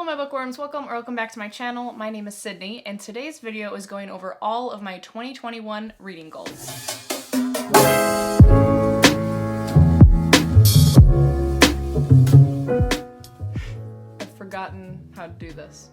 Hello my bookworms, welcome back to my channel. My name is Sydney, and today's video is going over all of my 2021 reading goals. I've forgotten how to do this.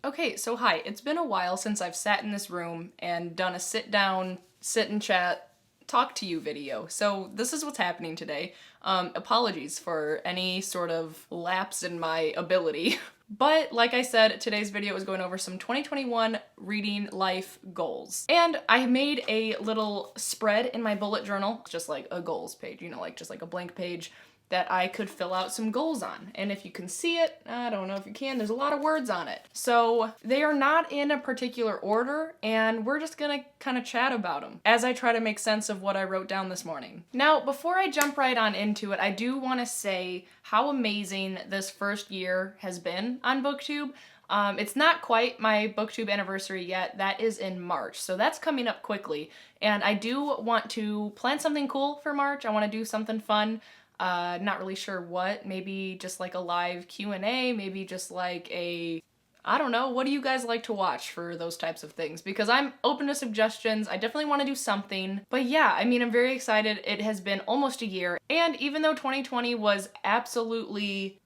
Okay, so hi, it's been a while since I've sat in this room and done a sit down, sit and chat, talk to you video. So this is what's happening today. Apologies for any sort of lapse in my ability. But like I said, today's video is going over some 2021 reading life goals. And I made a little spread in my bullet journal, just like a goals page, you know, like just like a blank page that I could fill out some goals on. And if you can see it, I don't know if you can, there's a lot of words on it. So they are not in a particular order, and we're just gonna kind of chat about them as I try to make sense of what I wrote down this morning. Now, before I jump right on into it, I do want to say how amazing this first year has been on BookTube. It's not quite my BookTube anniversary yet. That is in March, so that's coming up quickly. And I do want to plan something cool for March. I want to do something fun. Not really sure what, maybe just like a live Q&A, maybe just like a, I don't know, what do you guys like to watch for those types of things? Because I'm open to suggestions, I definitely want to do something. But yeah, I mean, I'm very excited. It has been almost a year, and even though 2020 was absolutely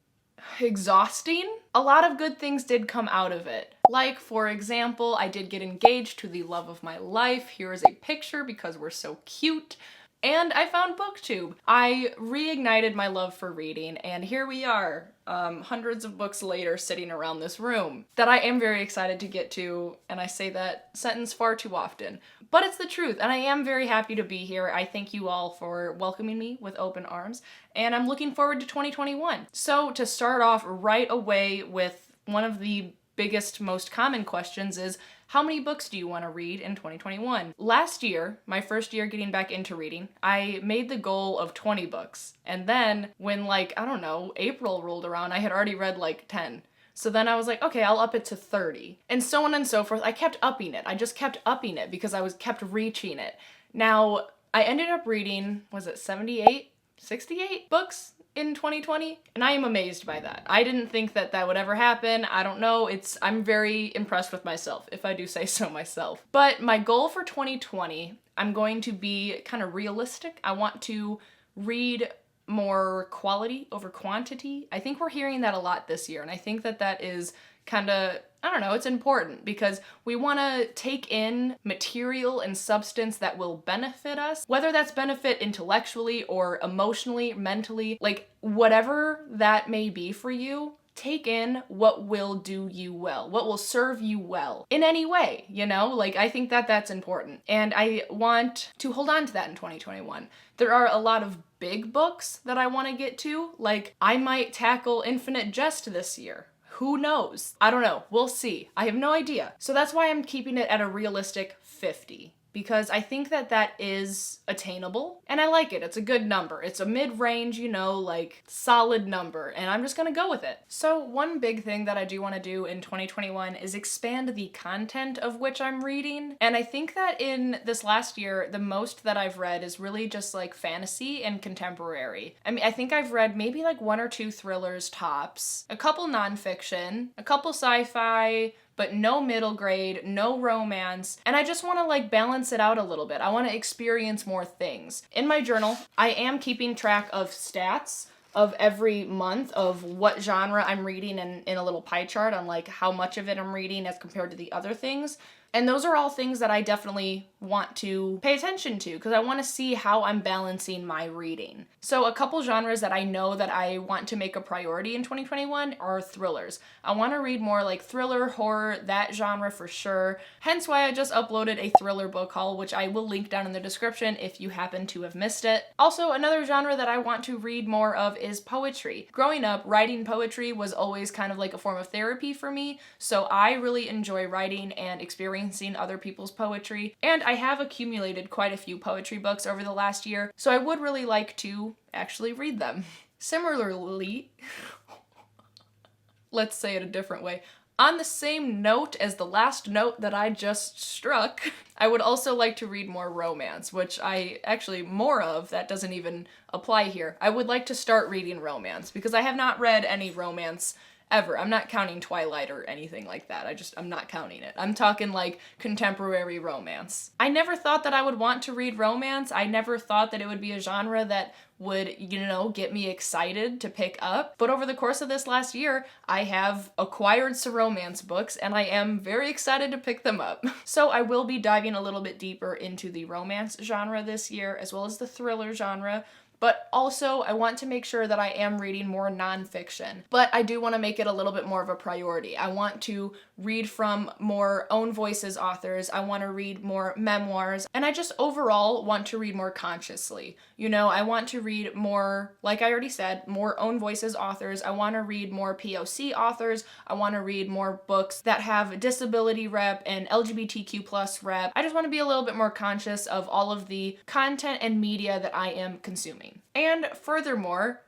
exhausting, a lot of good things did come out of it. Like, for example, I did get engaged to the love of my life. Here is a picture because we're so cute. And I found BookTube. I reignited my love for reading, and here we are, hundreds of books later sitting around this room that I am very excited to get to, and I say that sentence far too often. But it's the truth, and I am very happy to be here. I thank you all for welcoming me with open arms, and I'm looking forward to 2021. So to start off right away with one of the biggest, most common questions is, how many books do you want to read in 2021? Last year, my first year getting back into reading, I made the goal of 20 books. And then when, like, I don't know, April rolled around, I had already read like 10. So then I was like, okay, I'll up it to 30. And so on and so forth. I kept upping it. I just kept upping it because I kept reaching it. Now, I ended up reading, was it 78? 68 books in 2020, and I am amazed by that. I didn't think that that would ever happen. I don't know, I'm very impressed with myself, if I do say so myself. But my goal for 2020, I'm going to be kind of realistic. I want to read more quality over quantity. I think we're hearing that a lot this year, and I think that that is kind of, I don't know, it's important because we want to take in material and substance that will benefit us, whether that's benefit intellectually or emotionally, mentally, like whatever that may be for you. Take in what will do you well, what will serve you well in any way, you know? Like, I think that that's important. And I want to hold on to that in 2021. There are a lot of big books that I want to get to. Like, I might tackle Infinite Jest this year. Who knows? I don't know. We'll see. I have no idea. So that's why I'm keeping it at a realistic 50. Because I think that that is attainable, and I like it. It's a good number. It's a mid-range, you know, like solid number, and I'm just gonna go with it. So one big thing that I do want to do in 2021 is expand the content of which I'm reading, and I think that in this last year, the most that I've read is really just like fantasy and contemporary. I mean, I think I've read maybe like 1 or 2 thrillers tops, a couple nonfiction, a couple sci-fi, but no middle grade, no romance, and I just want to like balance it out a little bit. I want to experience more things. In my journal, I am keeping track of stats of every month of what genre I'm reading in a little pie chart on like how much of it I'm reading as compared to the other things. And those are all things that I definitely want to pay attention to because I want to see how I'm balancing my reading. So a couple genres that I know that I want to make a priority in 2021 are thrillers. I want to read more like thriller, horror, that genre for sure. Hence why I just uploaded a thriller book haul, which I will link down in the description if you happen to have missed it. Also, another genre that I want to read more of is poetry. Growing up, writing poetry was always kind of like a form of therapy for me, so I really enjoy writing and experiencing other people's poetry, and I have accumulated quite a few poetry books over the last year, so I would really like to actually read them. Similarly, let's say it a different way. On the same note as the last note that I just struck, I would also like to read more romance, which I actually more of, that doesn't even apply here. I would like to start reading romance because I have not read any romance ever. I'm not counting Twilight or anything like that. I'm not counting it. I'm talking like contemporary romance. I never thought that I would want to read romance. I never thought that it would be a genre that would, you know, get me excited to pick up. But over the course of this last year, I have acquired some romance books and I am very excited to pick them up. So I will be diving a little bit deeper into the romance genre this year, as well as the thriller genre. But also, I want to make sure that I am reading more nonfiction. But I do want to make it a little bit more of a priority. I want to read from more own voices authors. I want to read more memoirs. And I just overall want to read more consciously. You know, I want to read more, like I already said, more own voices authors. I want to read more POC authors. I want to read more books that have disability rep and LGBTQ plus rep. I just want to be a little bit more conscious of all of the content and media that I am consuming. And furthermore,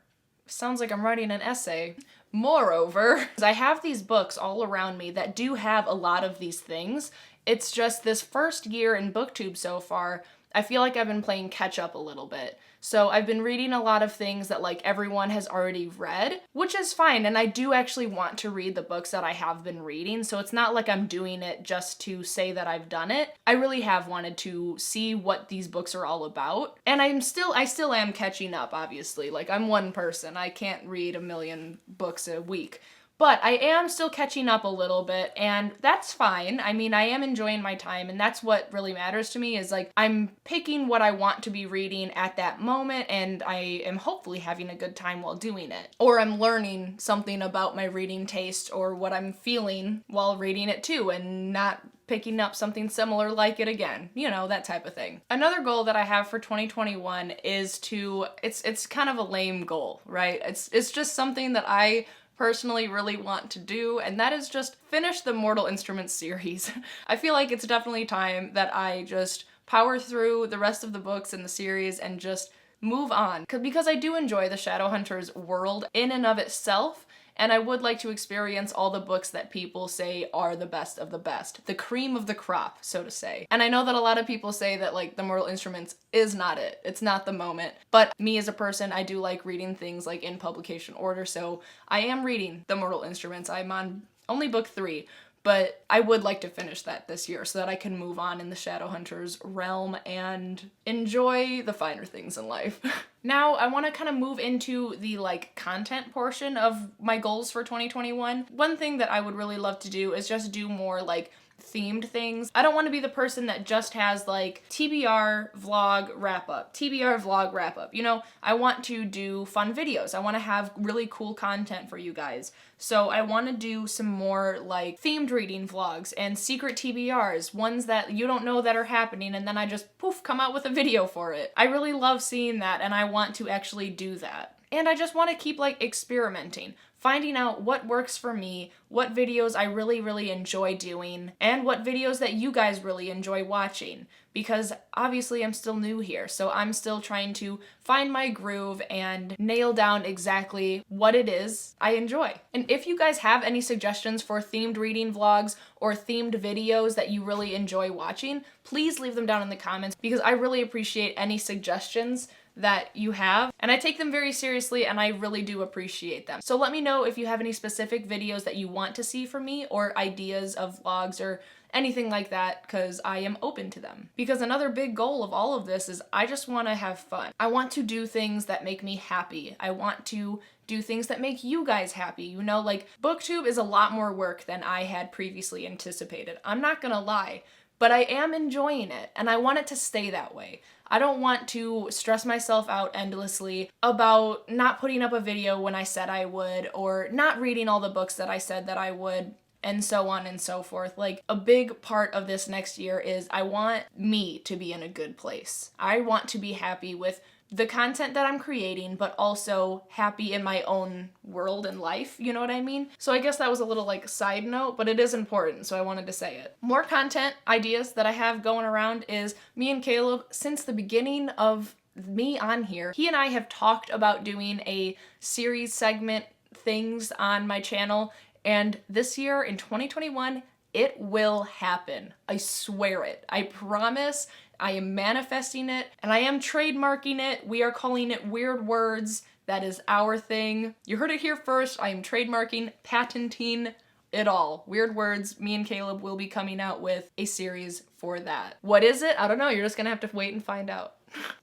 sounds like I'm writing an essay. Moreover, I have these books all around me that do have a lot of these things. It's just this first year in BookTube so far, I feel like I've been playing catch up a little bit. So I've been reading a lot of things that like everyone has already read, which is fine. And I do actually want to read the books that I have been reading. So it's not like I'm doing it just to say that I've done it. I really have wanted to see what these books are all about. And I still am catching up, obviously. Like, I'm one person. I can't read a million books a week. But I am still catching up a little bit, and that's fine. I mean, I am enjoying my time, and that's what really matters to me, is like, I'm picking what I want to be reading at that moment, and I am hopefully having a good time while doing it. Or I'm learning something about my reading taste or what I'm feeling while reading it too, and not picking up something similar like it again. You know, that type of thing. Another goal that I have for 2021 is to, it's kind of a lame goal, right? It's just something that I personally really want to do, and that is just finish the Mortal Instruments series. I feel like it's definitely time that I just power through the rest of the books in the series and just move on. Because I do enjoy the Shadowhunters world in and of itself, and I would like to experience all the books that people say are the best of the best. The cream of the crop, so to say. And I know that a lot of people say that like the Mortal Instruments is not it. It's not the moment. But me as a person, I do like reading things like in publication order, so I am reading the Mortal Instruments. I'm on only book 3. But I would like to finish that this year so that I can move on in the Shadowhunters realm and enjoy the finer things in life. Now, I want to kind of move into the like content portion of my goals for 2021. One thing that I would really love to do is just do more like themed things. I don't want to be the person that just has like TBR vlog wrap up, TBR vlog wrap up. You know, I want to do fun videos. I want to have really cool content for you guys. So I want to do some more like themed reading vlogs and secret TBRs, ones that you don't know that are happening, and then I just poof come out with a video for it. I really love seeing that, and I want to actually do that. And I just want to keep like experimenting, finding out what works for me, what videos I really, really enjoy doing, and what videos that you guys really enjoy watching. Because obviously I'm still new here, so I'm still trying to find my groove and nail down exactly what it is I enjoy. And if you guys have any suggestions for themed reading vlogs or themed videos that you really enjoy watching, please leave them down in the comments, because I really appreciate any suggestions that you have, and I take them very seriously, and I really do appreciate them. So let me know if you have any specific videos that you want to see from me, or ideas of vlogs or anything like that, because I am open to them. Because another big goal of all of this is I just want to have fun. I want to do things that make me happy. I want to do things that make you guys happy. You know, like BookTube is a lot more work than I had previously anticipated. I'm not gonna lie, but I am enjoying it, and I want it to stay that way. I don't want to stress myself out endlessly about not putting up a video when I said I would, or not reading all the books that I said that I would, and so on and so forth. Like, a big part of this next year is I want me to be in a good place. I want to be happy with the content that I'm creating, but also happy in my own world and life, you know what I mean? So I guess that was a little like side note, but it is important, so I wanted to say it. More content ideas that I have going around is me and Caleb, since the beginning of me on here, he and I have talked about doing a series segment things on my channel, and this year in 2021, it will happen. I swear it. I promise. I am manifesting it, and I am trademarking it. We are calling it Weird Words That is our thing. You heard it here first. I am trademarking, patenting it all. Weird words. Me and Caleb will be coming out with a series for that. What is it? I don't know. You're just gonna have to wait and find out.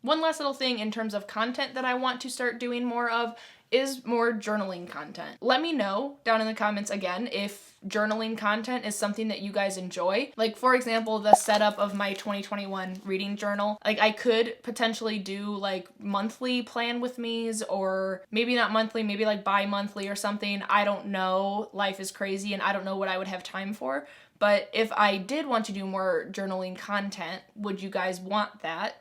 One last little thing in terms of content that I want to start doing more of is more journaling content. Let me know down in the comments again if journaling content is something that you guys enjoy. Like, for example, the setup of my 2021 reading journal. Like, I could potentially do like monthly plan with me's, or maybe not monthly, maybe like bi-monthly or something. I don't know. Life is crazy and I don't know what I would have time for. But if I did want to do more journaling content, would you guys want that? ?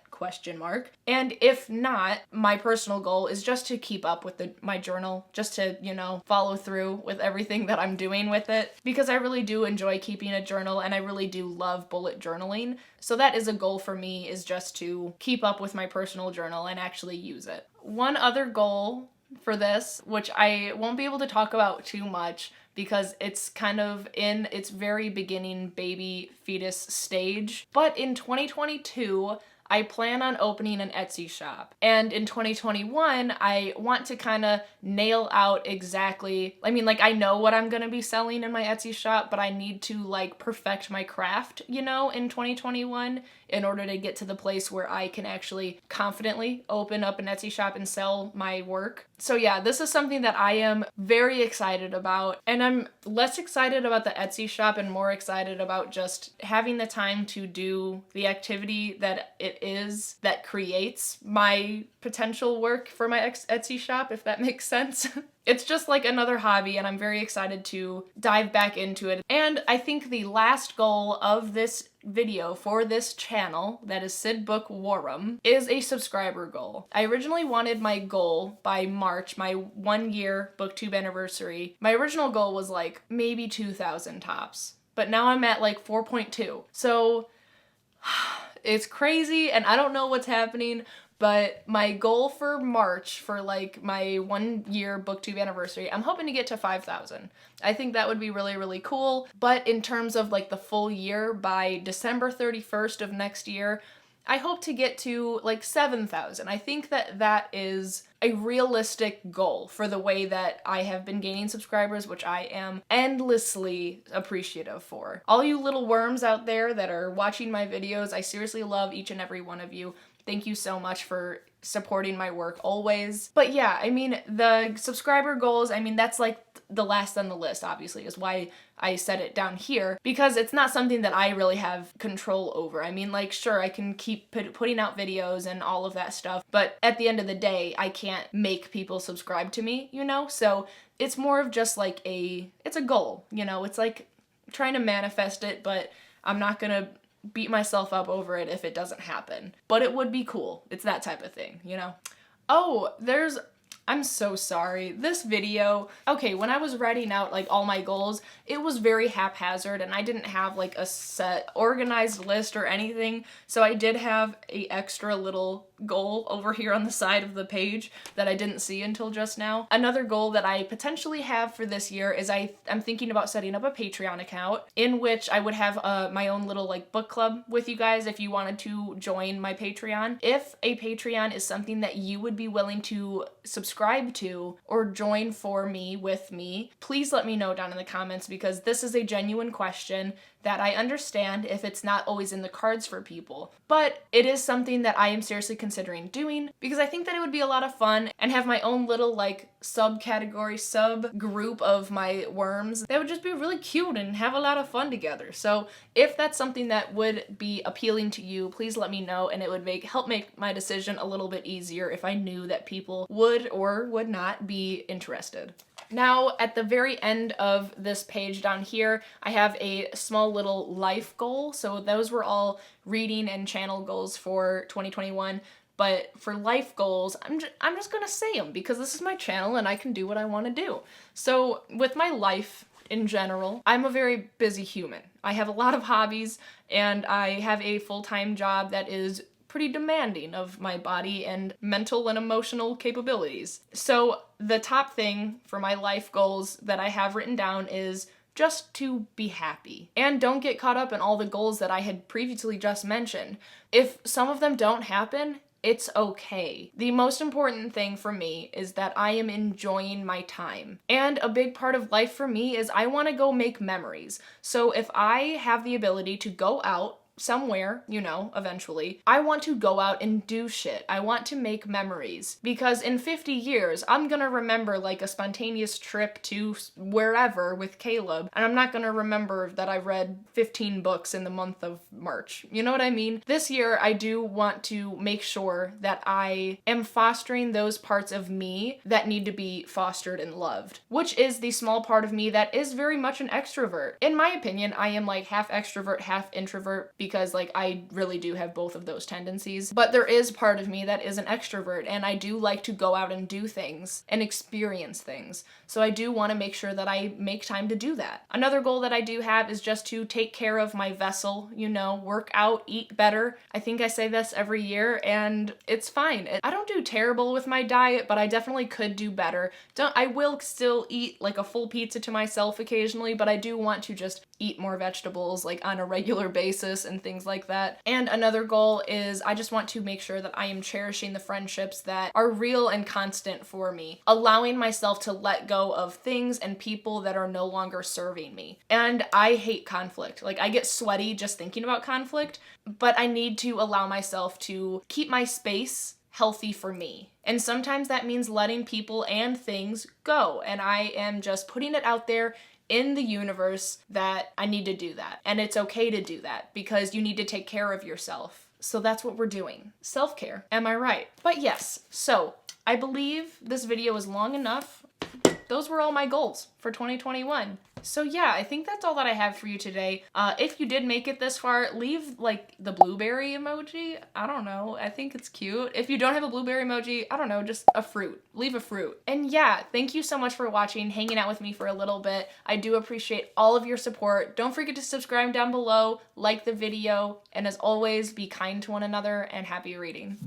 And if not, my personal goal is just to keep up with my journal, just to, you know, follow through with everything that I'm doing with it, because I really do enjoy keeping a journal and I really do love bullet journaling. So that is a goal for me, is just to keep up with my personal journal and actually use it. One other goal for this, which I won't be able to talk about too much because it's kind of in its very beginning baby fetus stage, but in 2022, I plan on opening an Etsy shop. And in 2021, I want to kind of nail out exactly, I mean, like, I know what I'm gonna be selling in my Etsy shop, but I need to like perfect my craft, you know, in 2021 in order to get to the place where I can actually confidently open up an Etsy shop and sell my work. So yeah, this is something that I am very excited about, and I'm less excited about the Etsy shop and more excited about just having the time to do the activity that it is that creates my potential work for my Etsy shop, if that makes sense. It's just like another hobby and I'm very excited to dive back into it. And I think the last goal of this video for this channel, that is Sid Book Warrum, is a subscriber goal. I originally wanted my goal by March, my 1 year booktube anniversary. My original goal was like maybe 2,000 tops, but now I'm at like 4.2. So it's crazy and I don't know what's happening, but my goal for March, for like my 1 year booktube anniversary, I'm hoping to get to 5,000. I think that would be really, really cool. But in terms of like the full year, by December 31st of next year, I hope to get to like 7,000. I think that that is a realistic goal for the way that I have been gaining subscribers, which I am endlessly appreciative for. All you little worms out there that are watching my videos, I seriously love each and every one of you. Thank you so much for supporting my work always. But yeah, I mean, the subscriber goals, I mean, that's like the last on the list, obviously, is why I set it down here, because it's not something that I really have control over. I mean, like, sure, I can keep putting out videos and all of that stuff, but at the end of the day, I can't make people subscribe to me, you know? So it's more of just like it's a goal, you know? It's like trying to manifest it, but I'm not gonna beat myself up over it if it doesn't happen. But it would be cool. It's that type of thing, you know? Oh, I'm so sorry. This video, okay, when I was writing out like all my goals, it was very haphazard and I didn't have like a set organized list or anything. So I did have a extra little goal over here on the side of the page that I didn't see until just now. Another goal that I potentially have for this year is I'm thinking about setting up a Patreon account in which I would have my own little like book club with you guys if you wanted to join my Patreon. If a Patreon is something that you would be willing to subscribe to or join for me, with me, please let me know down in the comments, because this is a genuine question that I understand if it's not always in the cards for people. But it is something that I am seriously considering doing because I think that it would be a lot of fun and have my own little like subcategory, subgroup of my worms that would just be really cute and have a lot of fun together. So if that's something that would be appealing to you, please let me know, and it would help make my decision a little bit easier if I knew that people would or would not be interested. Now, at the very end of this page down here, I have a small little life goal. So those were all reading and channel goals for 2021. But for life goals, I'm just gonna say them because this is my channel and I can do what I want to do. So with my life in general, I'm a very busy human. I have a lot of hobbies and I have a full-time job that is pretty demanding of my body and mental and emotional capabilities. So the top thing for my life goals that I have written down is just to be happy. And don't get caught up in all the goals that I had previously just mentioned. If some of them don't happen, It's okay. The most important thing for me is that I am enjoying my time. And a big part of life for me is I want to go make memories. So if I have the ability to go out somewhere, you know, eventually, I want to go out and do shit. I want to make memories because in 50 years, I'm gonna remember like a spontaneous trip to wherever with Caleb, and I'm not gonna remember that I read 15 books in the month of March. You know what I mean? This year, I do want to make sure that I am fostering those parts of me that need to be fostered and loved, which is the small part of me that is very much an extrovert. In my opinion, I am like half extrovert, half introvert because like I really do have both of those tendencies. But there is part of me that is an extrovert, and I do like to go out and do things and experience things. So I do want to make sure that I make time to do that. Another goal that I do have is just to take care of my vessel, you know, work out, eat better. I think I say this every year and it's fine. I don't do terrible with my diet, but I definitely could do better. I will still eat like a full pizza to myself occasionally, but I do want to just eat more vegetables like on a regular basis and things like that. And another goal is I just want to make sure that I am cherishing the friendships that are real and constant for me, allowing myself to let go of things and people that are no longer serving me. And I hate conflict. Like I get sweaty just thinking about conflict, but I need to allow myself to keep my space healthy for me. And sometimes that means letting people and things go. And I am just putting it out there in the universe that I need to do that. And it's okay to do that because you need to take care of yourself. So that's what we're doing. Self-care. Am I right? But yes, so I believe this video is long enough. Those were all my goals for 2021. So yeah, I think that's all that I have for you today. If you did make it this far, leave like the blueberry emoji. I don't know, I think it's cute. If you don't have a blueberry emoji, I don't know, just a fruit. Leave a fruit. And yeah, thank you so much for watching, hanging out with me for a little bit. I do appreciate all of your support. Don't forget to subscribe down below, like the video, and as always, be kind to one another and happy reading.